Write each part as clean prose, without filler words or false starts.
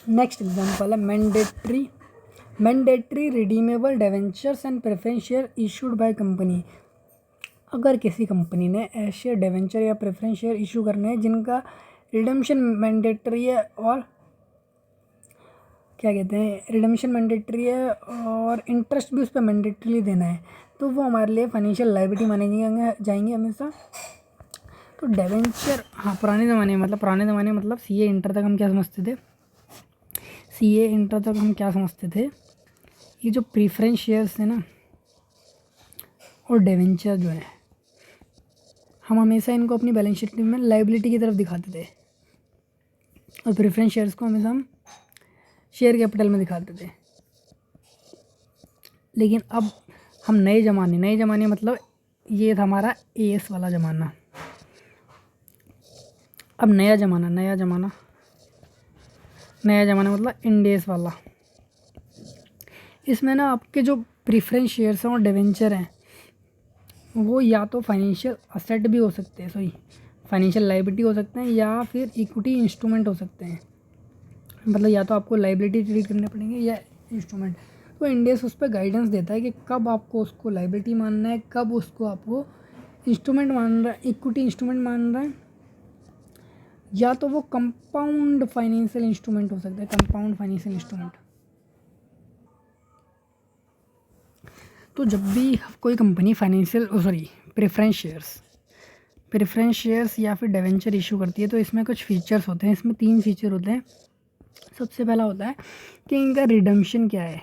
Next example है mandatory redeemable debentures and preference share issued by company. अगर किसी company ने ऐसे डिवेंचर या प्रेफरेंस शेयर इशू करने हैं जिनका रिडम्पशन मैंडेटरी है और क्या कहते हैं, रिडम्पशन मैंडेटरी है और इंटरेस्ट भी उस पर मैंडेटरीली देना है, तो वो हमारे लिए फाइनेंशियल लायबिलिटी माने जाएंगे हमेशा। तो डिवेंचर, हाँ पुराने ज़माने में मतलब सीए इंटर तक हम क्या समझते थे, ये जो प्रीफरेंस शेयर्स थे ना और डिवेंचर जो है, हम हमेशा इनको अपनी बैलेंस शीट में लायबिलिटी की तरफ दिखाते थे और प्रेफरेंस शेयर्स को हमेशा हम शेयर कैपिटल में दिखाते थे। लेकिन अब हम नए ज़माने मतलब ये था हमारा एएस वाला ज़माना। अब नया ज़माना मतलब इंडेस वाला। इसमें ना आपके जो प्रीफरेंस शेयर्स हैं और डिवेंचर हैं वो या तो फाइनेंशियल असेट भी हो सकते हैं, फाइनेंशियल लायबिलिटी हो सकते हैं, या फिर इक्विटी इंस्ट्रूमेंट हो सकते हैं। मतलब या तो आपको लायबिलिटी ट्रीट करने पड़ेंगे या इंस्ट्रूमेंट। तो इंडेस उस पर गाइडेंस देता है कि कब आपको उसको लायबिलिटी मानना है, कब उसको आपको इंस्ट्रूमेंट मान रहा है, इक्विटी इंस्ट्रूमेंट मान रहा है, या तो वो कंपाउंड फाइनेंशियल इंस्ट्रूमेंट हो सकता है, कंपाउंड फाइनेंशियल इंस्ट्रूमेंट। तो जब भी कोई कंपनी प्रेफरेंस शेयर्स या फिर डिवेंचर इशू करती है तो इसमें कुछ फीचर्स होते हैं। इसमें 3 फीचर होते हैं। सबसे पहला होता है कि इनका रिडम्पशन क्या है।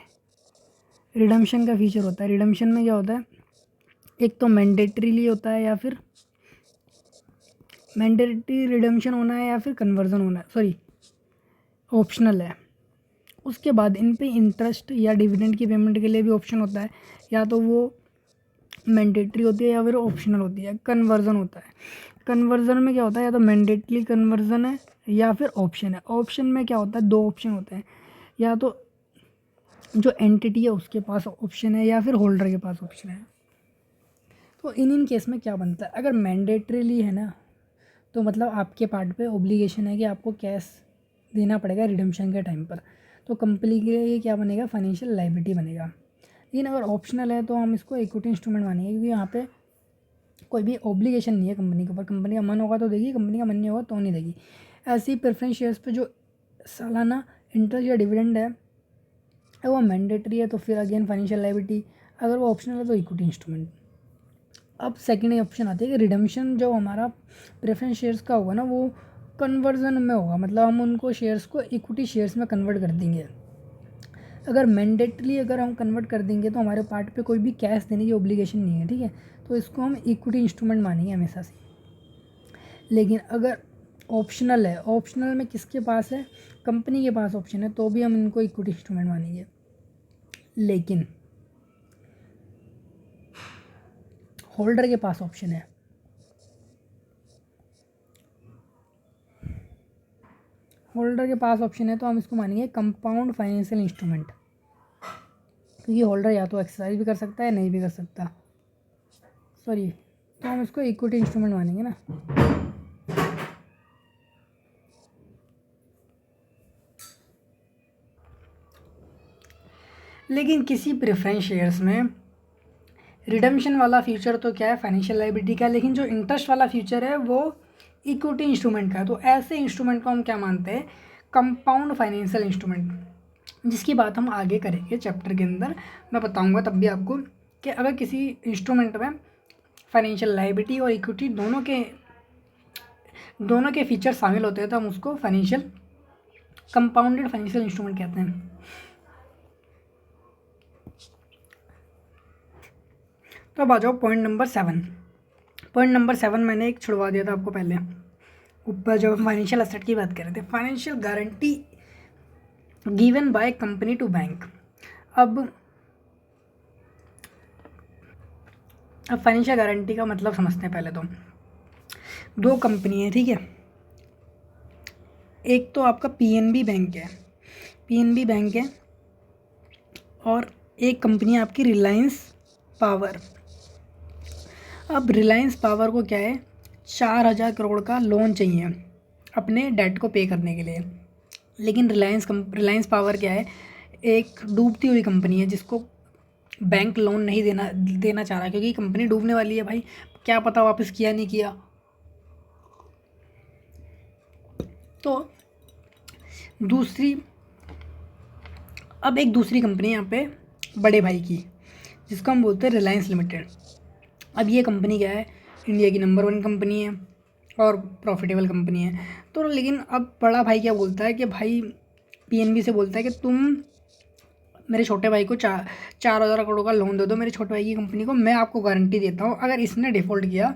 रिडम्पशन का फीचर होता है। रिडम्पशन में क्या होता है, एक तो मैंडेटरीली होता है या फिर मैंडेटरी रिडम्पशन होना है या फिर कन्वर्जन होना है, ऑप्शनल है। उसके बाद इन पे इंटरेस्ट या डिविडेंड की पेमेंट के लिए भी ऑप्शन होता है, या तो वो मैंडेटरी होती है या फिर ऑप्शनल होती है। कन्वर्जन होता है, कन्वर्जन में क्या होता है, या तो मैंडेटरी कन्वर्जन है या फिर ऑप्शन है। ऑप्शन में क्या होता है, 2 ऑप्शन होते हैं, या तो जो एंटिटी है उसके पास ऑप्शन है या फिर होल्डर के पास ऑप्शन है। तो इन केस में क्या बनता है, अगर मैंडेटरीली है ना तो मतलब आपके पार्ट पे ऑब्लिगेशन है कि आपको कैश देना पड़ेगा रिडम्पशन के टाइम पर, तो कंपनी के लिए ये क्या बनेगा, फाइनेंशियल लायबिलिटी बनेगा। लेकिन अगर ऑप्शनल है तो हम इसको इक्विटी इंस्ट्रूमेंट मानेंगे, क्योंकि यहाँ पे कोई भी ऑब्लिगेशन नहीं है कंपनी के ऊपर। कंपनी का मन होगा तो देगी, कंपनी का मन नहीं होगा तो नहीं देगी। ऐसे ही प्रेफरेंस शेयर्स पे जो सालाना इंटरेस्ट या डिविडेंड है वो मैंडेटरी है तो फिर अगेन फाइनेंशियल लायबिलिटी, अगर वो ऑप्शनल है तो इक्विटी इंस्ट्रूमेंट। अब सेकेंड ऑप्शन आती है कि रिडम्पशन जो हमारा प्रेफरेंस शेयर्स का होगा ना वो कन्वर्जन में होगा, मतलब हम उनको शेयर्स को इक्विटी शेयर्स में कन्वर्ट कर देंगे। अगर मैंडेटली अगर हम कन्वर्ट कर देंगे तो हमारे पार्ट पे कोई भी कैश देने की ऑब्लिगेशन नहीं है, ठीक है, तो इसको हम इक्विटी इंस्ट्रूमेंट मानेंगे हमेशा से। लेकिन अगर ऑप्शनल है, ऑप्शनल में किसके पास है, कंपनी के पास ऑप्शन है, तो भी हम इनको इक्विटी इंस्ट्रूमेंट मानेंगे। लेकिन होल्डर के पास ऑप्शन है, तो हम इसको मानेंगे कंपाउंड फाइनेंशियल इंस्ट्रूमेंट, क्योंकि होल्डर या तो एक्सरसाइज भी कर सकता है नहीं भी कर सकता, तो हम इसको इक्विटी इंस्ट्रूमेंट मानेंगे ना। लेकिन किसी प्रेफरेंस शेयर्स में रिडम्पशन वाला फ्यूचर तो क्या है, फाइनेंशियल लायबिलिटी का, लेकिन जो इंटरेस्ट वाला फ्यूचर है वो इक्विटी इंस्ट्रूमेंट का है। तो ऐसे इंस्ट्रूमेंट को हम क्या मानते हैं, कंपाउंड फाइनेंशियल इंस्ट्रूमेंट, जिसकी बात हम आगे करेंगे चैप्टर के अंदर। मैं बताऊंगा तब भी आपको कि अगर किसी इंस्ट्रूमेंट में फाइनेंशियल लायबिलिटी और इक्विटी दोनों के फीचर शामिल होते हैं तो हम उसको कंपाउंडेड फाइनेंशियल इंस्ट्रूमेंट कहते हैं। तो अब आ जाओ पॉइंट नंबर 7 मैंने एक छुड़वा दिया था आपको पहले ऊपर, जब हम फाइनेंशियल एसेट की बात कर रहे थे। Financial guarantee given by company to bank. अब फाइनेंशियल गारंटी का मतलब समझते हैं। पहले तो 2 कंपनी है, ठीक है, एक तो आपका पीएनबी बैंक है और एक कंपनी है आपकी रिलायंस पावर। अब रिलायंस पावर को क्या है, 4,000 करोड़ का लोन चाहिए अपने डेट को पे करने के लिए। लेकिन रिलायंस पावर क्या है, एक डूबती हुई कंपनी है जिसको बैंक लोन नहीं देना चाह रहा, क्योंकि कंपनी डूबने वाली है भाई, क्या पता वापस किया नहीं किया। तो दूसरी, अब एक दूसरी कंपनी यहाँ पे बड़े भाई की, जिसको हम बोलते हैं रिलायंस लिमिटेड। अब ये कंपनी क्या है, इंडिया की नंबर 1 कंपनी है और प्रॉफिटेबल कंपनी है। तो लेकिन अब बड़ा भाई क्या बोलता है कि भाई पीएनबी से बोलता है कि तुम मेरे छोटे भाई को 4,000 करोड़ का लोन दे दो मेरे छोटे भाई की कंपनी को, मैं आपको गारंटी देता हूँ अगर इसने डिफ़ॉल्ट किया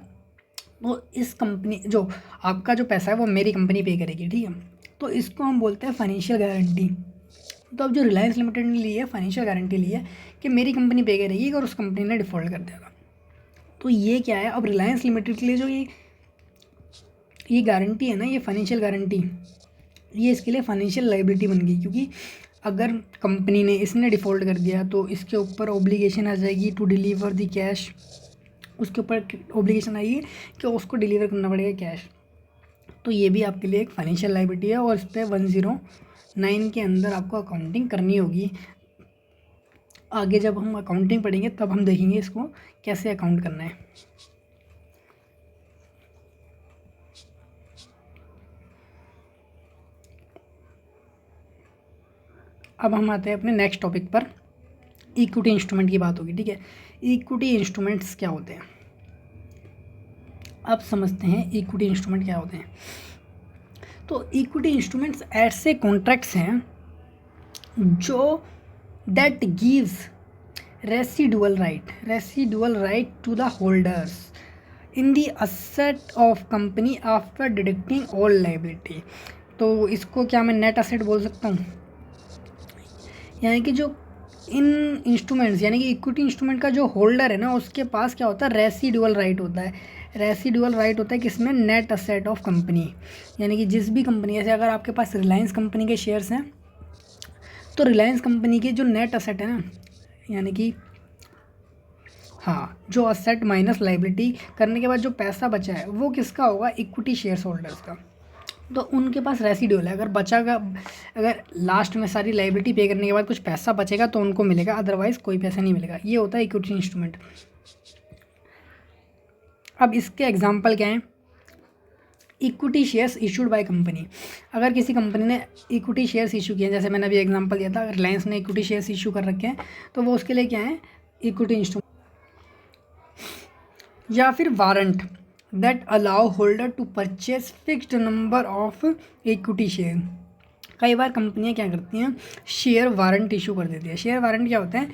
तो इस कंपनी, जो आपका जो पैसा है वो मेरी कंपनी पे करेगी, ठीक है। तो इसको हम बोलते हैं फाइनेंशियल गारंटी। तो अब जो रिलायंस लिमिटेड ने ली है फाइनेंशियल गारंटी ली है कि मेरी कंपनी पे करेगी अगर उस कंपनी ने डिफ़ॉल्ट कर दिया। तो ये क्या है, अब रिलायंस लिमिटेड के लिए जो ये गारंटी है ना, ये फाइनेंशियल गारंटी, ये इसके लिए फाइनेंशियल लाइबिलिटी बन गई, क्योंकि अगर कंपनी ने इसने डिफ़ॉल्ट कर दिया तो इसके ऊपर ऑब्लिगेशन आ जाएगी टू डिलीवर द कैश, उसके ऊपर ऑब्लिगेशन आएगी कि उसको डिलीवर करना पड़ेगा कैश। तो ये भी आपके लिए एक फाइनेंशियल लाइबिलिटी है और इस पर 109 के अंदर आपको अकाउंटिंग करनी होगी। आगे जब हम अकाउंटिंग पढ़ेंगे तब हम देखेंगे इसको कैसे अकाउंट करना है। अब हम आते हैं अपने नेक्स्ट टॉपिक पर, इक्विटी इंस्ट्रूमेंट की बात होगी, ठीक है। इक्विटी इंस्ट्रूमेंट्स क्या होते हैं, अब समझते हैं इक्विटी इंस्ट्रूमेंट क्या होते हैं। तो इक्विटी इंस्ट्रूमेंट्स ऐसे कॉन्ट्रैक्ट्स हैं जो that gives residual right to the holders in the asset of company after deducting all liability. तो इसको क्या मैं नेट असेट बोल सकता हूँ, यानी कि जो इन इंस्ट्रूमेंट्स यानी कि इक्विटी इंस्ट्रूमेंट का जो होल्डर है ना उसके पास क्या होता है, रेसिडुअल राइट होता है। रेसिडुअल राइट होता है किसमें, नेट असेट ऑफ कंपनी, यानी कि जिस भी कंपनी, जैसे अगर आपके पास रिलायंस कंपनी के शेयर्स हैं तो रिलायंस कंपनी के जो नेट असेट है ना, यानी कि हाँ, जो असेट माइनस लाइबिलिटी करने के बाद जो पैसा बचा है वो किसका होगा, इक्विटी शेयर्स होल्डर्स का। तो उनके पास रेसिडुअल है, अगर बचागा, अगर लास्ट में सारी लाइबिलिटी पे करने के बाद कुछ पैसा बचेगा तो उनको मिलेगा, अदरवाइज़ कोई पैसा नहीं मिलेगा। ये होता है इक्विटी इंस्ट्रूमेंट। अब इसके एग्जांपल क्या हैं, equity shares issued by company. अगर किसी कंपनी ने इक्विटी शेयर्स इशू किए हैं, जैसे मैंने अभी एग्जांपल दिया था, रिलायंस ने इक्विटी शेयर्स इशू कर रखे हैं, तो वो उसके लिए क्या है, इक्विटी इंस्ट्रूमेंट। या फिर warrant that allow holder to purchase fixed number of equity share. कई बार कंपनियां क्या करती हैं, शेयर वारंट इशू कर देती है। शेयर वारंट क्या होते हैं,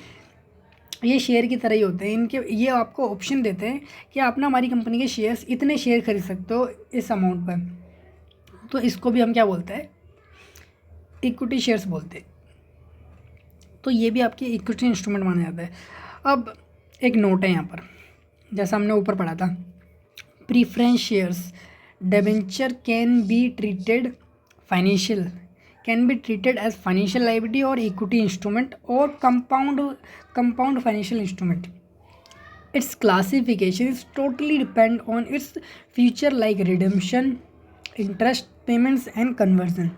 ये शेयर की तरह ही होते हैं, इनके ये आपको ऑप्शन देते हैं कि आप ना हमारी कंपनी के शेयर्स, इतने शेयर खरीद सकते हो इस अमाउंट पर। तो इसको भी हम क्या बोलते हैं, इक्विटी शेयर्स बोलते हैं। तो ये भी आपकी इक्विटी इंस्ट्रूमेंट माना जाता है। अब एक नोट है यहाँ पर, जैसा हमने ऊपर पढ़ा था, preference shares debenture can be treated as financial liability और इक्विटी इंस्ट्रूमेंट और compound financial instrument. Its classification is totally depend on its feature like redemption, interest payments and conversion.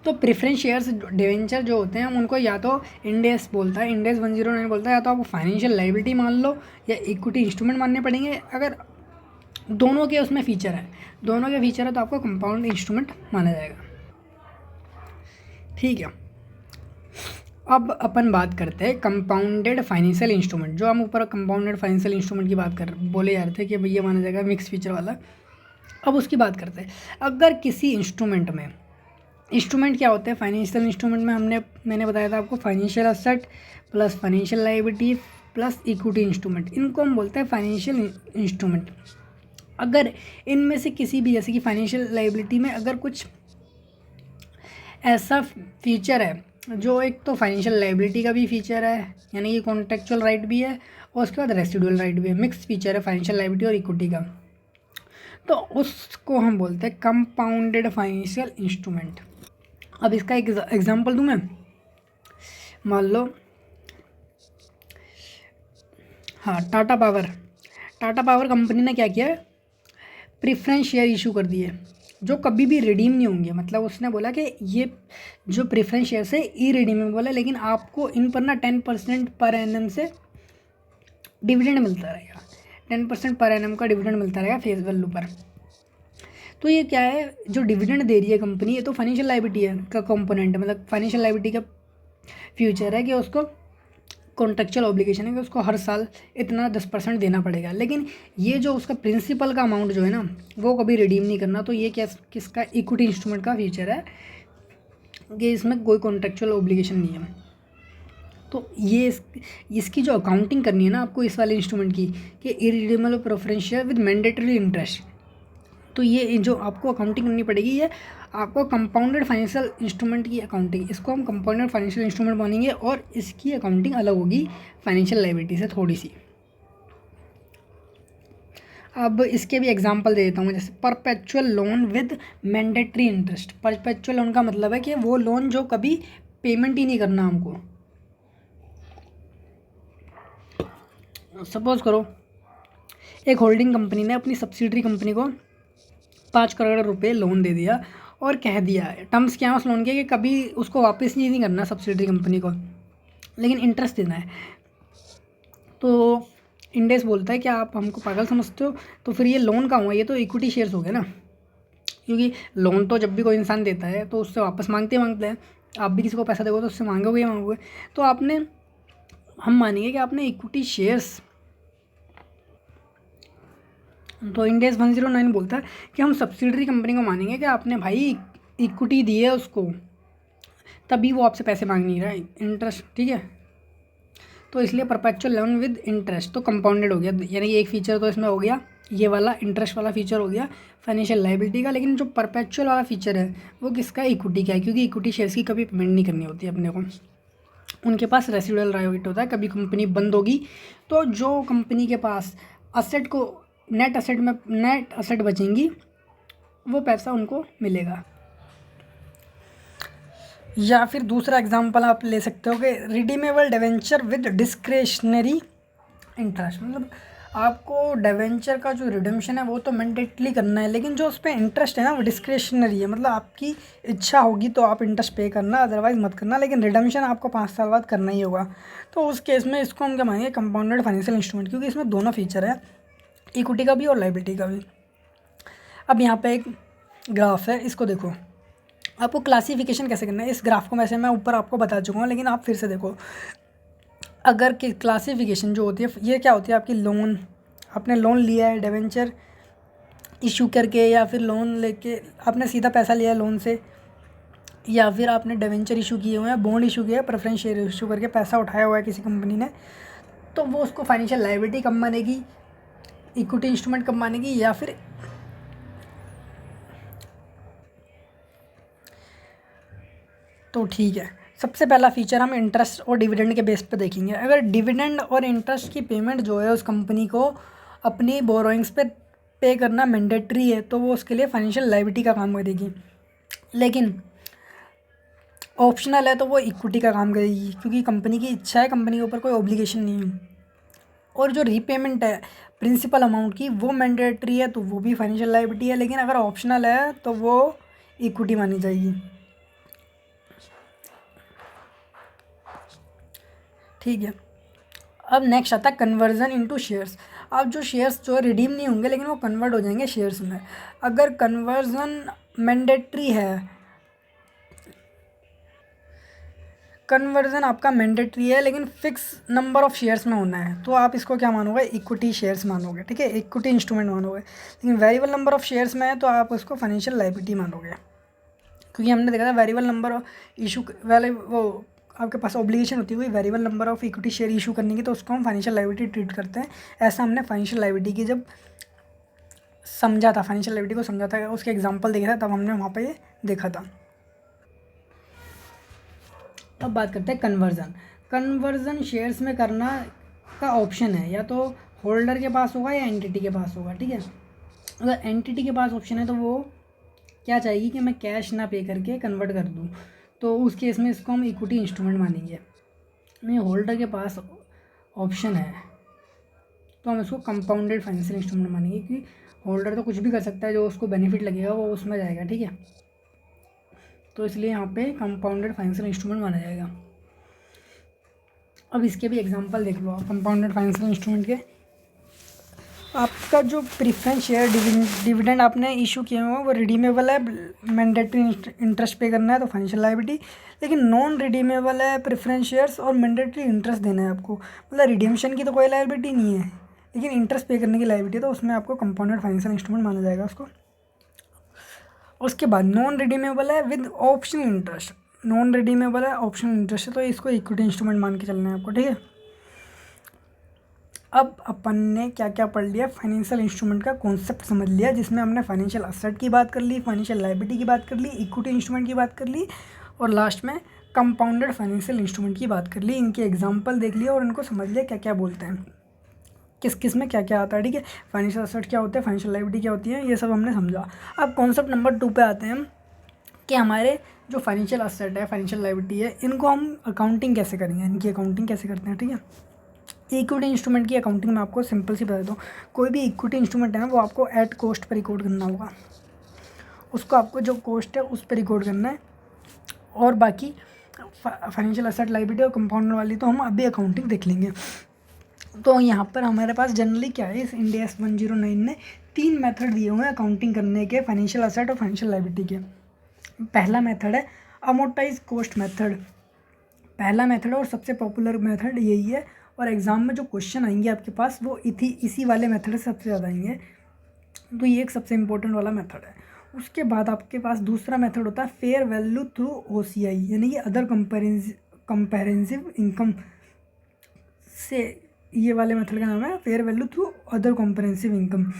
तो प्रेफरेंस शेयर्स डिवेंचर जो होते हैं उनको या तो इंडेस बोलता है, इंडेस 109 बोलता है, या तो आपको फाइनेंशियल लाइबिलिटी मान लो या इक्विटी इंस्ट्रूमेंट मानने पड़ेंगे। अगर दोनों के उसमें फीचर है तो आपको कंपाउंड इंस्ट्रूमेंट माना जाएगा, ठीक है। अब अपन बात करते हैं कंपाउंडेड फाइनेंशियल इंस्ट्रूमेंट। जो हम ऊपर कंपाउंडेड फाइनेंशियल इंस्ट्रूमेंट की बात बोले जा रहे थे कि भैया माना जाएगा मिक्स फीचर वाला। अब उसकी बात करते हैं, अगर किसी इंस्ट्रूमेंट क्या होते हैं फाइनेंशियल इंस्ट्रूमेंट में, मैंने बताया था आपको, financial asset plus financial liability plus equity instrument, इनको हम बोलते हैं फाइनेंशियल इंस्ट्रूमेंट। अगर इनमें से किसी भी, जैसे कि फाइनेंशियल लाइबिलिटी में अगर कुछ ऐसा फीचर है जो एक तो फाइनेंशियल लाइबिलिटी का भी फीचर है, यानी कि कॉन्ट्रेक्चुअल राइट भी है और उसके बाद रेसिडुअल राइट भी है, मिक्स फीचर है फाइनेंशियल लाइबिलिटी और इक्विटी का, तो उसको हम बोलते हैं कंपाउंडेड फाइनेंशियल इंस्ट्रूमेंट। अब इसका एक एग्जांपल दूं मैं, मान लो हाँ, टाटा पावर कंपनी ने क्या किया, प्रेफरेंस शेयर इशू कर दिए जो कभी भी रिडीम नहीं होंगे। मतलब उसने बोला कि ये जो प्रेफरेंस शेयर्स है इरिडीमेबल है, लेकिन आपको इन पर ना 10% पर एनम से डिविडेंड मिलता रहेगा। 10% पर एनम का डिविडेंड मिलता रहेगा फेस वैल्यू पर। तो ये क्या है, जो डिविडेंड दे रही है कंपनी, ये तो फाइनेंशियल लायबिलिटी है का कंपोनेंट है, मतलब फाइनेंशियल लायबिलिटी का फ्यूचर है कि उसको कॉन्ट्रेक्चुअल ऑब्लिगेशन है कि उसको हर साल इतना 10% देना पड़ेगा। लेकिन ये जो उसका प्रिंसिपल का अमाउंट जो है ना, वो कभी रिडीम नहीं करना। तो ये क्या किसका इक्विटी इंस्ट्रूमेंट का फीचर है कि इसमें कोई कॉन्ट्रेक्चुअल ऑब्लिगेशन नहीं है। तो ये इसकी जो अकाउंटिंग करनी है ना आपको इस वाले इंस्ट्रूमेंट की, कि irredeemable preference share with mandatory interest, तो ये जो आपको अकाउंटिंग करनी पड़ेगी, ये आपको कंपाउंडेड फाइनेंशियल इंस्ट्रूमेंट की अकाउंटिंग, इसको हम कंपाउंडेड फाइनेंशियल इंस्ट्रूमेंट मानेंगे और इसकी अकाउंटिंग अलग होगी फाइनेंशियल लायबिलिटी से थोड़ी सी। अब इसके भी एग्जांपल दे देता हूँ, जैसे perpetual loan with mandatory interest. Perpetual loan का मतलब है कि वो लोन जो कभी पेमेंट ही नहीं करना हमको। सपोज करो एक होल्डिंग कंपनी ने अपनी सब्सिडरी कंपनी को 5 करोड़ रुपए लोन दे दिया और कह दिया है, टर्म्स क्या है उस लोन के, कि कभी उसको वापस नहीं करना सब्सिडरी कंपनी को, लेकिन इंटरेस्ट देना है। तो इंडेस बोलता है कि आप हमको पागल समझते हो, तो फिर ये लोन का हुआ, ये तो इक्विटी शेयर्स हो गए ना, क्योंकि लोन तो जब भी कोई इंसान देता है तो उससे वापस मांगते हैं। आप भी किसी को पैसा दोगे तो उससे मांगोगे ही मांगोगे। तो हम मानेंगे कि आपने इक्विटी शेयर्स। तो इंडेस 109 बोलता है कि हम सब्सिडरी कंपनी को मानेंगे कि आपने भाई इक्विटी दी है उसको, तभी वो आपसे पैसे मांग नहीं रहा है, इंटरेस्ट, ठीक है। तो इसलिए परपेचुअल लोन विद इंटरेस्ट तो कंपाउंडेड हो गया, यानी एक फीचर तो इसमें हो गया, ये वाला इंटरेस्ट वाला फीचर हो गया फाइनेंशियल लायबिलिटी का। लेकिन जो परपेचुअल वाला फीचर है वो किसका, इक्विटी का है, क्योंकि इक्विटी शेयर्स की कभी पेमेंट नहीं करनी होती है अपने को, उनके पास रेसिडुअल राइट होता है। कभी कंपनी बंद होगी तो जो कंपनी के पास असेट को नेट असेट बचेंगी, वो पैसा उनको मिलेगा। या फिर दूसरा एग्जांपल आप ले सकते हो कि redeemable debenture with discretionary interest. मतलब आपको डिवेंचर का जो रिडेम्पशन है वो तो मैंडेटली करना है, लेकिन जो उस पर इंटरेस्ट है ना वो डिस्क्रेशनरी है। मतलब आपकी इच्छा होगी तो आप इंटरेस्ट पे करना, अदरवाइज मत करना, लेकिन रिडेम्पशन आपको 5 साल बाद करना ही होगा। तो उस केस में इसको हम क्या मानेंगे, कंपाउंडेड फाइनेंशियल इंस्ट्रूमेंट, क्योंकि इसमें दोनों फीचर है, इक्विटी का भी और लायबिलिटी का भी। अब यहाँ पे एक ग्राफ है, इसको देखो, आपको क्लासिफिकेशन कैसे करना है। इस ग्राफ को वैसे मैं ऊपर आपको बता चुका हूँ, लेकिन आप फिर से देखो। अगर कि क्लासिफिकेशन जो होती है ये क्या होती है, आपकी लोन, आपने लोन लिया है डिवेंचर इशू करके, या फिर लोन लेके आपने सीधा पैसा लिया है लोन से, या फिर आपने डिवेंचर इशू किए हुए हैं, बॉन्ड इशू किया है, प्रेफरेंस शेयर इशू करके पैसा उठाया हुआ है किसी कंपनी ने, तो वो उसको फाइनेंशियल लायबिलिटी कब मानेगी, इक्विटी इंस्ट्रूमेंट कब मानेगी, या फिर तो ठीक है। सबसे पहला फीचर हम इंटरेस्ट और डिविडेंड के बेस पे देखेंगे। अगर डिविडेंड और इंटरेस्ट की पेमेंट जो है उस कंपनी को अपनी बोरोइंग्स पे पे करना मैंडेटरी है, तो वो उसके लिए फाइनेंशियल लायबिलिटी का काम करेगी। लेकिन ऑप्शनल है तो वो इक्विटी का काम करेगी, क्योंकि कंपनी की इच्छा है, कंपनी के ऊपर कोई ऑब्लिगेशन नहीं है। और जो रीपेमेंट है प्रिंसिपल अमाउंट की, वो मैंडेटरी है तो वो भी फाइनेंशियल लायबिलिटी है, लेकिन अगर ऑप्शनल है तो वो इक्विटी मानी जाएगी, ठीक है। अब नेक्स्ट आता है कन्वर्जन इनटू शेयर्स। अब जो शेयर्स जो है रिडीम नहीं होंगे, लेकिन वो कन्वर्ट हो जाएंगे शेयर्स में। अगर कन्वर्जन मैंडेटरी है, कन्वर्जन आपका मैंडेटरी है लेकिन फिक्स नंबर ऑफ शेयर्स में होना है, तो आप इसको क्या मानोगे, इक्विटी शेयर्स मानोगे, ठीक है, इक्विटी इंस्ट्रूमेंट मानोगे। लेकिन वेरिएबल नंबर ऑफ शेयर्स में है तो आप उसको फाइनेंशियल लायबिलिटी मानोगे, क्योंकि हमने देखा था वेरिएबल नंबर ऑफ इशू वाले वो आपके पास ऑब्लिगेशन होती है variable number of equity share issue करने की, तो उसको हम फाइनेंशियल लायबिलिटी ट्रीट करते हैं। ऐसा हमने फाइनेंशियल लायबिलिटी की जब समझा था, फाइनेंशियल लायबिलिटी को समझा था, उसके एग्जांपल देखा था, तब हमने वहाँ पे ये देखा था। अब बात करते हैं कन्वर्जन। कन्वर्जन शेयर्स में करना का ऑप्शन है, या तो होल्डर के पास होगा या एंटिटी के पास होगा, ठीक है। अगर एंटिटी के पास ऑप्शन है तो वो क्या चाहेगी कि मैं कैश ना पे करके कन्वर्ट कर दूँ, तो उस केस में इसको हम इक्विटी इंस्ट्रूमेंट मानेंगे। नहीं, होल्डर के पास ऑप्शन है तो हम इसको कंपाउंडेड फाइनेंशियल इंस्ट्रूमेंट मानेंगे, कि होल्डर तो कुछ भी कर सकता है, जो उसको बेनिफिट लगेगा वो उसमें जाएगा, ठीक है। तो इसलिए यहाँ पे कंपाउंडेड फाइनेंशियल इंस्ट्रूमेंट माना जाएगा। अब इसके भी एग्जांपल देख लो आप कंपाउंडेड फाइनेंशियल इंस्ट्रूमेंट के। आपका जो प्रीफरेंस शेयर डिविडेंड आपने इशू किया हुआ वो रिडीमेबल है, मैंडेटरी इंटरेस्ट पे करना है तो फाइनेंशियल लायबिलिटी। लेकिन नॉन रिडीमेबल है प्रेफरेंस शेयर्स और मैंडेटरी इंटरेस्ट देना है आपको, मतलब रिडीम्शन की तो कोई लायबिलिटी नहीं है, लेकिन इंटरेस्ट पे करने की लायबिलिटी, तो उसमें आपको कंपाउंडेड फाइनेंशियल इंस्ट्रूमेंट माना जाएगा उसको। उसके बाद नॉन रिडीमेबल है with optional interest, non redeemable है ऑप्शनल इंटरेस्ट है, तो इसको इक्विटी इंस्ट्रूमेंट मान के चलना है आपको, ठीक है। अब अपन ने क्या क्या पढ़ लिया, फाइनेंशियल इंस्ट्रूमेंट का कॉन्सेप्ट समझ लिया, जिसमें हमने फाइनेंशियल असेट की बात कर ली, फाइनेंशियल लायबिलिटी की बात कर ली, इक्विटी इंस्ट्रूमेंट की बात कर ली, और लास्ट में कंपाउंडेड फाइनेंशियल इंस्ट्रूमेंट की बात कर ली। इनके एग्जांपल देख लिया और इनको समझ लिया क्या क्या बोलते हैं, किस किस में क्या क्या आता है, ठीक है। फाइनेंशियल असेट क्या होते हैं, फाइनेंशियल लायबिलिटी क्या होती है, ये सब हमने समझा। अब कॉन्सेप्ट नंबर 2 पे आते हैं हम, कि हमारे जो फाइनेंशियल असेट है, फाइनेंशियल लायबिलिटी है, इनको हम अकाउंटिंग कैसे करेंगे, इनकी अकाउंटिंग कैसे करते हैं, ठीक है। इक्विटी इंस्ट्रूमेंट की अकाउंटिंग में आपको सिंपल सी बता देता हूँ, कोई भी इक्विटी इंस्ट्रूमेंट है ना वो आपको एट कॉस्ट पर रिकॉर्ड करना होगा, उसको आपको जो कॉस्ट है उस पर रिकॉर्ड करना है। और बाकी फाइनेंशियल असेट लायबिलिटी और कंपाउंडर वाली तो हम अभी अकाउंटिंग देख लेंगे। तो यहाँ पर हमारे पास जनरली क्या है, इस इंडिया 109 ने 3 मेथड दिए हुए हैं अकाउंटिंग करने के, फाइनेंशियल असेट और फाइनेंशियल लायबिलिटी के। पहला मेथड है अमोर्टाइज कॉस्ट मेथड, पहला मेथड और सबसे पॉपुलर मेथड यही है, और एग्ज़ाम में जो क्वेश्चन आएंगे आपके पास वो इसी वाले मेथड से सबसे ज़्यादा आएंगे, तो ये एक सबसे इम्पोर्टेंट वाला मेथड है। उसके बाद आपके पास दूसरा मेथड होता है फेयर वैल्यू थ्रू OCI, यानी कि अदर कंपेरेंसिव इनकम से, ये वाले मेथड का नाम है fair value through other comprehensive income.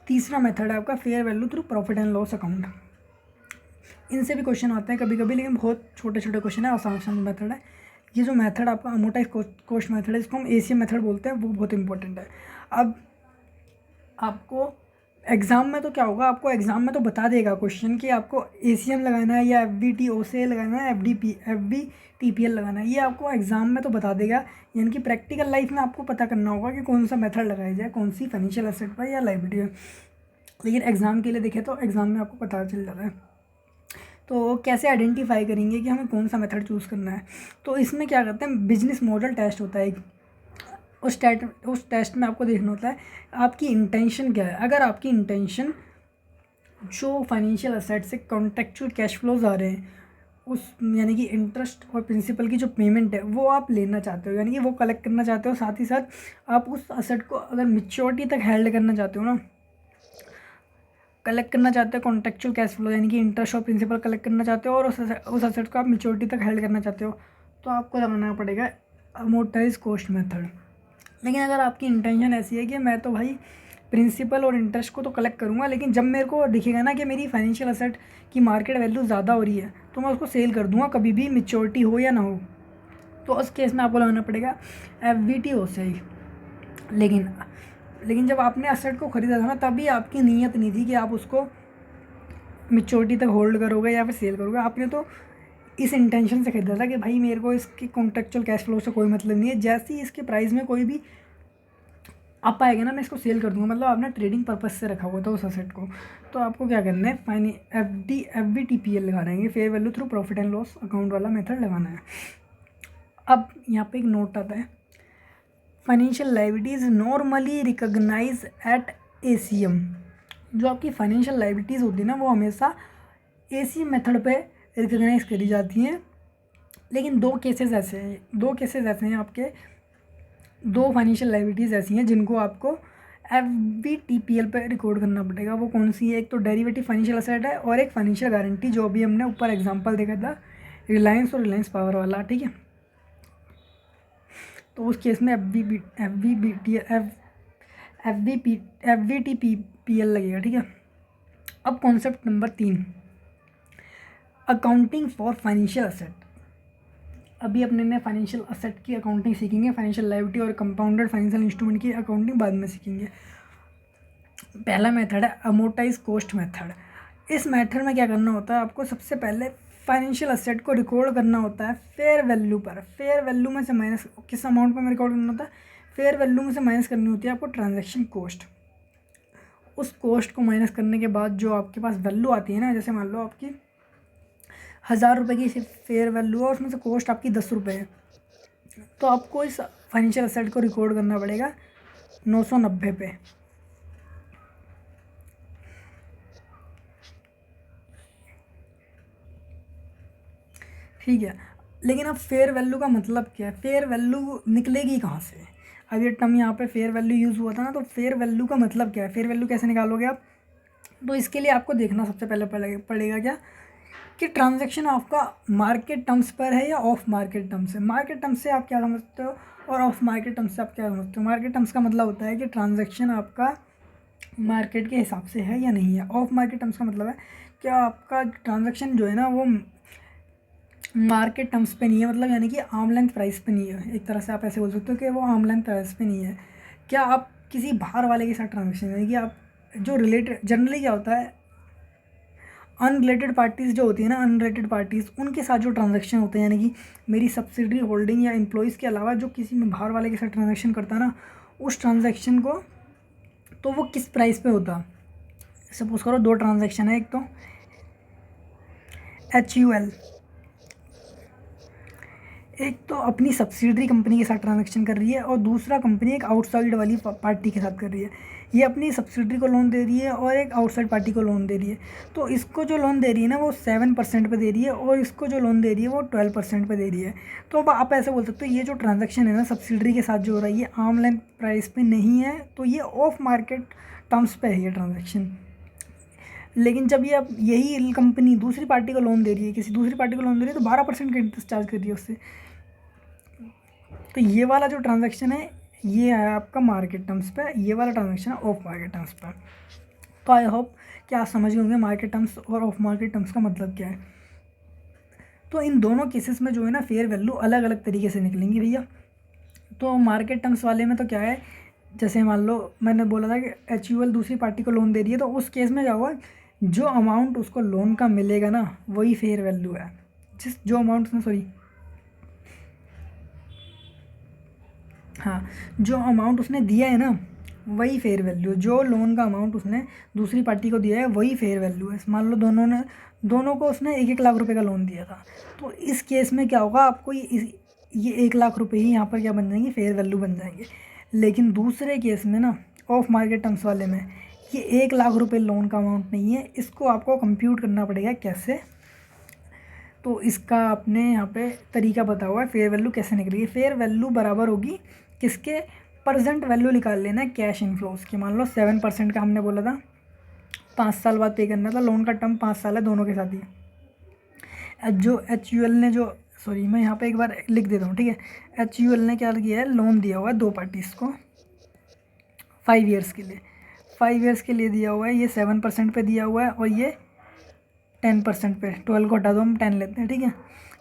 तीसरा मेथड है आपका fair value through profit and loss account. इनसे भी क्वेश्चन आते हैं कभी कभी, लेकिन बहुत छोटे छोटे क्वेश्चन है, आसान मेथड है। ये जो मेथड आपका अमोर्टाइज कॉस्ट मेथड है, इसको हम ACM मेथड बोलते हैं, वो बहुत इंपॉर्टेंट है। अब आपको एग्ज़ाम में तो क्या होगा, आपको एग्ज़ाम में तो बता देगा क्वेश्चन कि आपको ACM लगाना है या FVT OCI लगाना है, FVTPL लगाना है, ये आपको एग्ज़ाम में तो बता देगा। यानी कि प्रैक्टिकल लाइफ में आपको पता करना होगा कि कौन सा मेथड लगाया जाए, कौन सी फाइनेंशियल एसेट पर या लायबिलिटी पर, लेकिन एग्ज़ाम के लिए देखें तो एग्ज़ाम में आपको पता चल जाता है। तो कैसे आइडेंटिफाई करेंगे कि हमें कौन सा मेथड चूज़ करना है, तो इसमें क्या करते हैं, बिजनेस मॉडल टेस्ट होता है एक, उस टेस्ट में आपको देखना होता है आपकी इंटेंशन क्या है। अगर आपकी इंटेंशन जो फाइनेंशियल असेट से कॉन्ट्रेक्चुअल कैश फ्लोज आ रहे हैं, उस यानी कि इंटरेस्ट और प्रिंसिपल की जो पेमेंट है वो आप लेना चाहते हो, यानी कि वो कलेक्ट करना चाहते हो, साथ ही साथ आप उस असेट को अगर मैच्योरिटी तक हेल्ड करना चाहते हो ना, कलेक्ट करना चाहते हो कॉन्ट्रेक्चुअल कैश फ्लो, यानी कि इंटरेस्ट और प्रिंसिपल कलेक्ट करना चाहते हो, और उस असेट को आप मैच्योरिटी तक हेल्ड करना चाहते हो, तो आपको लगाना पड़ेगा अमोर्टाइज कॉस्ट मेथड। लेकिन अगर आपकी इंटेंशन ऐसी है कि मैं तो भाई प्रिंसिपल और इंटरेस्ट को तो कलेक्ट करूँगा, लेकिन जब मेरे को दिखेगा ना कि मेरी फाइनेंशियल असेट की मार्केट वैल्यू ज़्यादा हो रही है तो मैं उसको सेल कर दूँगा, कभी भी मैच्योरिटी हो या ना हो, तो उस केस में आपको लगाना पड़ेगा FVT OCI। लेकिन जब आपने असेट को ख़रीदा था ना, तभी आपकी नीयत नहीं थी कि आप उसको मैच्योरिटी तक होल्ड करोगे या फिर सेल करोगे, आपने तो इस इंटेंशन से ख़रीदा था कि भाई मेरे को इसकी कॉन्ट्रेक्चुअल कैश फ्लो से कोई मतलब नहीं है, जैसे ही इसके प्राइस में कोई भी आप पाएगा ना मैं इसको सेल कर दूँगा, मतलब आपने ट्रेडिंग पर्पस से रखा हुआ था उस असेट को। तो आपको क्या करना है, FVTPL लगा रहेंगे, fair value through profit and loss account वाला मेथड लगाना है। अब यहाँ पे एक नोट आता है, financial liabilities normally recognise at ACM। जो आपकी फाइनेंशियल लायबिलिटीज़ होती है ना वो हमेशा ACM मेथड पे रिकॉग्नाइज करी जाती हैं, लेकिन दो केसेस ऐसे हैं आपके, दो फाइनेंशियल लायबिलिटीज़ ऐसी हैं जिनको आपको FVTPL पे रिकॉर्ड करना पड़ेगा। वो कौन सी है, एक तो डेरिवेटिव फाइनेंशियल असेट है और एक फाइनेंशियल गारंटी, जो अभी हमने ऊपर एग्जांपल देखा था रिलायंस और रिलायंस पावर वाला, ठीक है। तो उस केस में FVTPL लगेगा, ठीक है। अब concept number 3, accounting for financial asset. अभी अपने ने फाइनेंशियल असेट की अकाउंटिंग सीखेंगे, फाइनेंशियल लायबिलिटी और कंपाउंडेड फाइनेंशियल इंस्ट्रूमेंट की अकाउंटिंग बाद में सीखेंगे। पहला मेथड है अमोर्टाइज कॉस्ट मेथड। इस मेथड में क्या करना होता है, आपको सबसे पहले फाइनेंशियल असेट को रिकॉर्ड करना होता है फेयर वैल्यू पर, फेयर वैल्यू में से माइनस किस अमाउंट पर रिकॉर्ड करना होता है, फेयर वैल्यू में से माइनस करनी होती है आपको ट्रांजैक्शन कॉस्ट। उस कॉस्ट को माइनस करने के बाद जो आपके पास वैल्यू आती है ना, जैसे मान लो आपकी 1000 रुपये की फेयर वैल्यू है और उसमें से कॉस्ट आपकी 10 रुपये है, तो आपको इस फाइनेंशियल एसेट को रिकॉर्ड करना पड़ेगा 990 पे। ठीक है, लेकिन अब फेयर वैल्यू का मतलब क्या है, फेयर वैल्यू निकलेगी कहाँ से? अब ये टर्म यहाँ पे फेयर वैल्यू यूज़ हुआ था ना, तो फेयर वैल्यू का मतलब क्या है, फेयर वैल्यू कैसे निकालोगे आप? तो इसके लिए आपको देखना सबसे पहले पड़ेगा क्या, कि ट्रांजैक्शन आपका मार्केट टर्म्स पर है या ऑफ मार्केट टर्म्स है। मार्केट टर्म्स से आप क्या समझते हो और ऑफ मार्केट टर्म्स से आप क्या समझते हो? मार्केट टर्म्स का मतलब होता है कि ट्रांजैक्शन आपका मार्केट के हिसाब से है या नहीं है। ऑफ मार्केट टर्म्स का मतलब है कि आपका ट्रांजैक्शन जो है ना वो मार्केट टर्म्स पे नहीं है, मतलब यानी कि आर्म लेंथ प्राइस पे नहीं है। एक तरह से आप ऐसे बोल सकते हो कि वो आर्म लेंथ प्राइस पे नहीं है। क्या आप किसी बाहर वाले के साथ ट्रांजैक्शन, यानी कि आप जो रिलेटेड, जनरली क्या होता है, अनरिलेटेड पार्टीज़ जो होती है ना, अनरिलेटेड पार्टीज़ उनके साथ जो ट्रांजैक्शन होते हैं, यानी कि मेरी सब्सिडरी होल्डिंग या एम्प्लॉयज़ के अलावा जो किसी में बाहर वाले के साथ ट्रांजैक्शन करता है ना, उस ट्रांजैक्शन को तो वो किस प्राइस पे होता। सपोज करो 2 ट्रांजैक्शन है, एक तो HUL, एक तो अपनी सब्सिडरी कंपनी के साथ ट्रांजैक्शन कर रही है और दूसरा कंपनी एक आउटसाइड वाली पार्टी के साथ कर रही है। ये अपनी सब्सिडरी को लोन दे रही है और एक आउटसाइड पार्टी को लोन दे रही है। तो इसको जो लोन दे रही है ना वो 7% पे दे रही है और इसको जो लोन दे रही है वो 12% पे दे रही है। तो अब आप ऐसे बोल सकते हो ये जो ट्रांजैक्शन है ना सब्सिडरी के साथ जो हो रहा है ये आर्म लेंथ प्राइस पे नहीं है, तो ये ऑफ मार्केट टर्म्स पे है ये ट्रांजैक्शन। लेकिन जब ये अब यही कंपनी दूसरी पार्टी को लोन दे रही है, किसी दूसरी पार्टी को लोन दे रही है, तो 12% का इंटरेस्ट चार्ज कर रही है उससे। तो ये वाला जो ट्रांजैक्शन है ये है आपका मार्केट टर्म्स पे, ये वाला ट्रांजैक्शन है ऑफ मार्केट टर्म्स पे। तो आई होप कि आप समझ गए होंगे मार्केट टर्म्स और ऑफ मार्केट टर्म्स का मतलब क्या है। तो इन दोनों केसेस में जो है ना फेयर वैल्यू अलग अलग तरीके से निकलेंगी भैया। तो मार्केट टर्म्स वाले में तो क्या है, जैसे मान लो मैंने बोला था कि HUL दूसरी पार्टी को लोन दे रही है, तो उस केस में क्या हुआ, जो अमाउंट उसको लोन का मिलेगा ना वही फेयर वैल्यू है। जो अमाउंट उसने हाँ, जो अमाउंट उसने दिया है ना वही फेयर वैल्यू, जो लोन का अमाउंट उसने दूसरी पार्टी को दिया है वही फेयर वैल्यू है। मान लो दोनों को उसने 1-1 लाख रुपए का लोन दिया था, तो इस केस में क्या होगा, आपको ये 1 लाख रुपए ही यहाँ पर क्या बन जाएंगे, फेयर वैल्यू बन जाएंगे। लेकिन दूसरे केस में ना ऑफ मार्केट टर्म्स वाले में ये 1 लाख रुपये लोन का अमाउंट नहीं है, इसको आपको कंप्यूट करना पड़ेगा कैसे। तो इसका आपने यहाँ पे तरीका बता हुआ है फेयर वैल्यू कैसे निकलेगी। फेयर वैल्यू बराबर होगी किसके, प्रेजेंट वैल्यू निकाल लेना है कैश इनफ्लोज की। मान लो 7% का हमने बोला था, 5 साल बाद पे करना था, लोन का टर्म 5 साल है दोनों के साथ ही। जो HUL ने जो सॉरी मैं यहाँ पे एक बार लिख देता हूँ, ठीक है। HUL ने क्या किया है, लोन दिया हुआ है 2 पार्टीज़ को 5 ईयर्स के लिए, 5 ईयर्स के लिए दिया हुआ है। ये 7% पे दिया हुआ है और ये 10% पे, 12 को हटा दो हम 10 लेते हैं, ठीक है।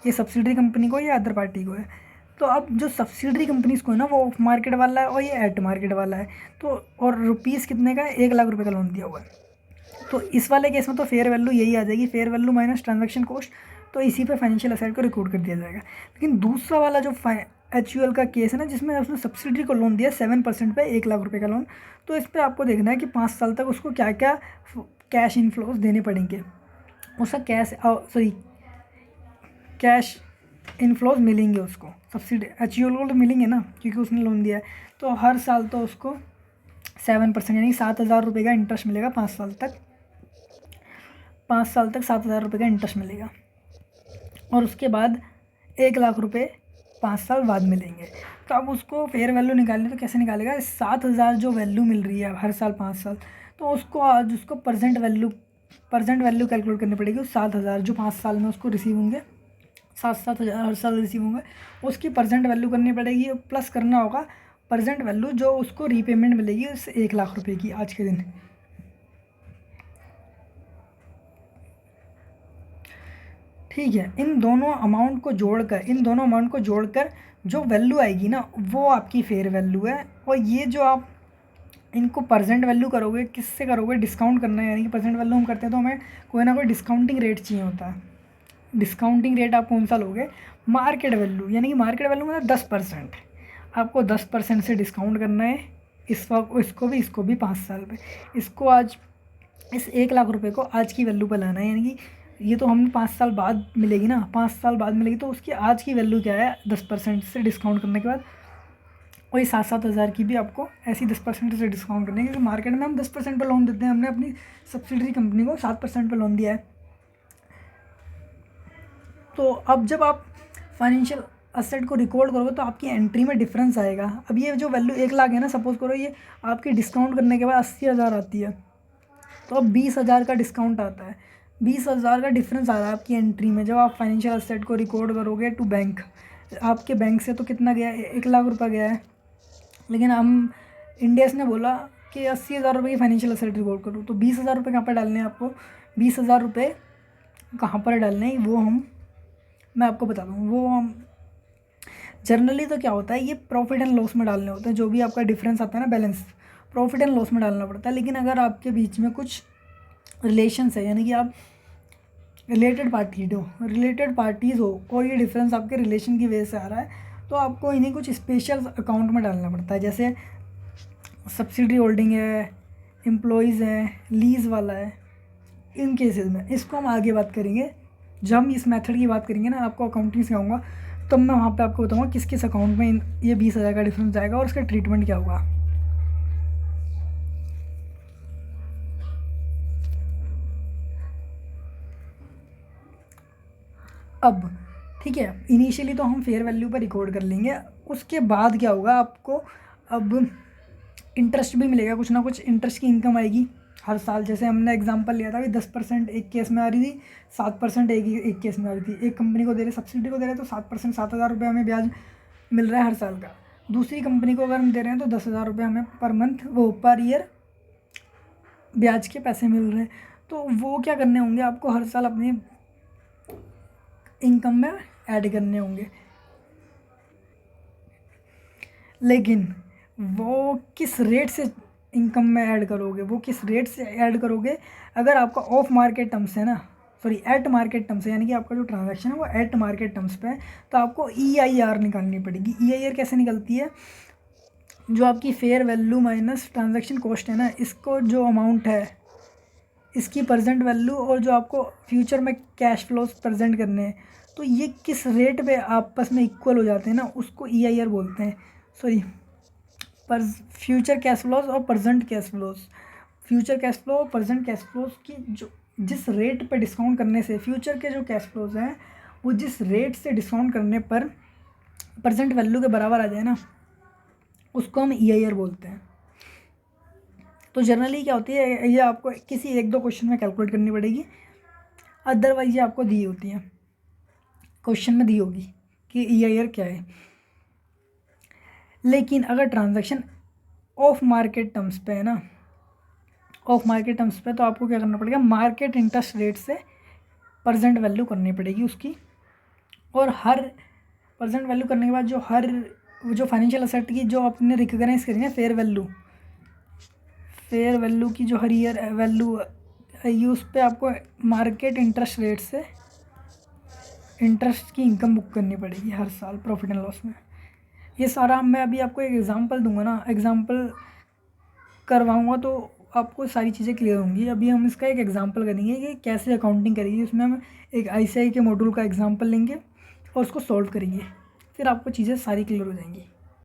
ये सब्सिडरी कंपनी को, ये अदर पार्टी को है। तो अब जो सब्सिडरी कंपनीज़ को है ना वो ऑफ मार्केट वाला है और ये एट मार्केट वाला है। तो और रुपीज़ कितने का है, 1 लाख रुपए का लोन दिया हुआ है। तो इस वाले केस में तो फेयर वैल्यू यही आ जाएगी, fair value minus transaction cost, तो इसी पे फाइनेंशियल असेट को रिकॉर्ड कर दिया जाएगा। लेकिन दूसरा वाला जो HUL का केस है ना, जिसमें उसने सब्सिडरी को लोन दिया 7% पे 1 लाख रुपये का लोन, तो इस पर आपको देखना है कि 5 साल तक उसको क्या क्या कैश इनफ्लोज देने पड़ेंगे, उसका कैश इनफ्लोज मिलेंगे उसको। सब्सिडी HUL को तो मिलेंगे ना क्योंकि उसने लोन दिया है। तो हर साल तो उसको 7% यानी 7,000 रुपये का इंटरेस्ट मिलेगा 5 साल तक। 5 साल तक 7,000 रुपये का इंटरेस्ट मिलेगा और उसके बाद 1 लाख रुपये 5 साल बाद मिलेंगे। तो अब उसको फेयर वैल्यू निकालनी तो कैसे निकालेगा, 7,000 जो वैल्यू मिल रही है हर साल 5 साल, तो उसको आज उसको प्रेजेंट वैल्यू कैलकुलेट करनी पड़ेगी। 7,000 जो 5 साल में उसको रिसीव होंगे, 7,000 हर साल रिसीव होंगे, उसकी प्रेजेंट वैल्यू करनी पड़ेगी और प्लस करना होगा प्रेजेंट वैल्यू जो उसको रीपेमेंट मिलेगी उस 1 लाख रुपये की आज के दिन। ठीक है, इन दोनों अमाउंट को जोड़कर जो वैल्यू आएगी ना वो आपकी फेयर वैल्यू है। और ये जो आप इनको प्रेजेंट वैल्यू करोगे, किससे करोगे, डिस्काउंट करना है, यानी कि प्रेजेंट वैल्यू हम करते हैं तो हमें कोई ना कोई डिस्काउंटिंग रेट चाहिए होता है। डिस्काउंटिंग रेट आप कौन सा लोगे, मार्केट वैल्यू, यानी कि मार्केट वैल्यू मतलब 10%, आपको 10% से डिस्काउंट करना है इसको भी 5 साल पे, इसको आज इस 1 लाख रुपए को आज की वैल्यू पे लाना है, यानी कि ये तो हमें 5 साल बाद मिलेगी ना, 5 साल बाद मिलेगी, तो उसकी आज की वैल्यू क्या है 10% से डिस्काउंट करने के बाद, वही 7-7 हज़ार की भी आपको ऐसी 10% से डिस्काउंट करनी है, क्योंकि मार्केट में हम 10% पर लोन देते हैं, हमने अपनी सब्सिडरी कंपनी को 7% पर लोन दिया है। तो अब जब आप फाइनेंशियल असेट को रिकॉर्ड करोगे तो आपकी एंट्री में डिफरेंस आएगा। अब ये जो वैल्यू 1 लाख है ना, सपोज करो ये आपकी डिस्काउंट करने के बाद 80,000 आती है, तो अब 20,000 का डिस्काउंट आता है, 20,000 का डिफरेंस आ रहा है आपकी एंट्री में। जब आप फाइनेंशियल असेट को रिकॉर्ड करोगे टू बैंक, आपके बैंक से तो कितना गया है, 1 लाख रुपये गया है, लेकिन हम इंडियस ने बोला कि 80,000 रुपये की फाइनेंशियल असेट रिकॉर्ड करो, तो 20,000 रुपये कहाँ पर डालने हैं आपको, 20,000 रुपये कहाँ पर डालने हैं वो मैं आपको बता दूँ। वो हम जनरली तो क्या होता है, ये प्रॉफिट एंड लॉस में डालने होते हैं, जो भी आपका डिफरेंस आता है ना बैलेंस, प्रॉफिट एंड लॉस में डालना पड़ता है। लेकिन अगर आपके बीच में कुछ रिलेशंस है, यानी कि आप रिलेटेड पार्टीज़ हो, और ये डिफरेंस आपके रिलेशन की वजह से आ रहा है, तो आपको इन्हें कुछ स्पेशल अकाउंट में डालना पड़ता है। जैसे सब्सिडरी होल्डिंग है, एम्प्लॉयज़ हैं, लीज़ वाला है, इन केसेस में इसको हम आगे बात करेंगे। जब हम इस मेथड की बात करेंगे ना, आपको अकाउंटिंग सिखाऊंगा, तब मैं वहाँ पे आपको बताऊंगा किस किस अकाउंट में ये 20,000 का डिफरेंस जाएगा और उसका ट्रीटमेंट क्या होगा। अब ठीक है, इनिशियली तो हम फेयर वैल्यू पर रिकॉर्ड कर लेंगे, उसके बाद क्या होगा, आपको अब इंटरेस्ट भी मिलेगा, कुछ ना कुछ इंटरेस्ट की इनकम आएगी हर साल। जैसे हमने एग्जांपल लिया था कि 10% एक केस में आ रही थी, 7% एक केस में आ रही थी। एक कंपनी को दे रहे, सब्सिडी को दे रहे तो 7%, 7,000 रुपये हमें ब्याज मिल रहा है हर साल का। दूसरी कंपनी को अगर हम दे रहे हैं तो 10,000 रुपये हमें पर मंथ, वो पर ईयर ब्याज के पैसे मिल रहे हैं। तो वो क्या करने होंगे, आपको हर साल अपनी इनकम में ऐड करने होंगे। लेकिन वो किस रेट से इनकम में ऐड करोगे, वो किस रेट से ऐड करोगे, अगर आपका ऑफ मार्केट टर्म्स है ना, सॉरी एट मार्केट टर्म्स है, यानी कि आपका जो ट्रांजैक्शन है वो एट मार्केट टर्म्स पे है, तो आपको EIR निकालनी पड़ेगी। EIR कैसे निकलती है, जो आपकी fair value minus transaction cost है ना, इसको जो अमाउंट है इसकी प्रेजेंट वैल्यू, और जो आपको फ्यूचर में कैश फ्लोज प्रेजेंट करने हैं, तो ये किस रेट पे आपस में इक्वल हो जाते हैं ना, उसको EIR बोलते हैं। सॉरी, पर फ्यूचर कैश फ्लोज और present cash flows, future cash flow और प्रेजेंट कैश फ्लोज की जो जिस रेट पे डिस्काउंट करने से फ्यूचर के जो कैश फ्लोज हैं वो जिस रेट से डिस्काउंट करने पर प्रेजेंट वैल्यू के बराबर आ जाए ना, उसको हम EIR बोलते हैं। तो जनरली क्या होती है, ये आपको किसी 1-2 क्वेश्चन में कैलकुलेट करनी पड़ेगी, अदरवाइज ये आपको दी होती है, क्वेश्चन में दी होगी कि EIR क्या है। लेकिन अगर ट्रांजैक्शन ऑफ मार्केट टर्म्स पे है ना, ऑफ मार्केट टर्म्स पे, तो आपको क्या करना पड़ेगा, मार्केट इंटरेस्ट रेट से प्रेजेंट वैल्यू करनी पड़ेगी उसकी, और हर प्रेजेंट वैल्यू करने के बाद जो फाइनेंशियल असेट की जो आपने रिकॉग्नाइज करी है फेयर वैल्यू की जो हर ईयर वैल्यू है, उस पर आपको मार्केट इंटरेस्ट रेट से इंटरेस्ट की इनकम बुक करनी पड़ेगी हर साल प्रॉफिट एंड लॉस में। ये सारा मैं अभी आपको एक एग्जांपल दूंगा ना, एग्जांपल करवाऊंगा तो आपको सारी चीज़ें क्लियर होंगी। अभी हम इसका एक एग्जांपल करेंगे कि कैसे अकाउंटिंग करेंगे, उसमें हम एक ICAI के मॉड्यूल का एग्जांपल लेंगे और उसको सॉल्व करेंगे, फिर आपको चीज़ें सारी क्लियर हो जाएंगी।